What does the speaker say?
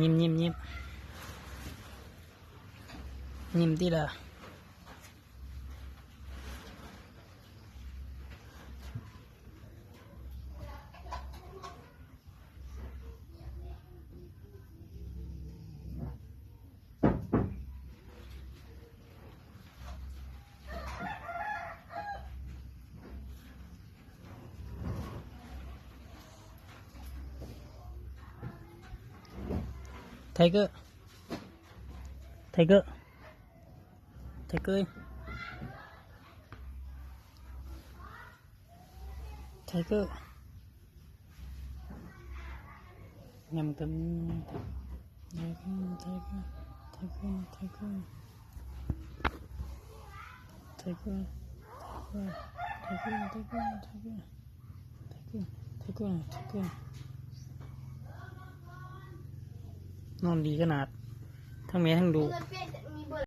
ยิ้มยิ้มยิ้มยิ้มที่ละไทเกอร์ไทเกอร์ไทเกอร์ไทเกอร์ยำกันไทเกอร์ไทเกอร์ไทเกอร์ไทเกอร์ไทเกอร์ไทเกอร์ไทเกอร์ไทเกอร์ไทเกอร์ไทเกอร์ไทเกอร์ไทเกอร์นอนดีขนาดทั้งแม่ทั้งดู เงินเป็น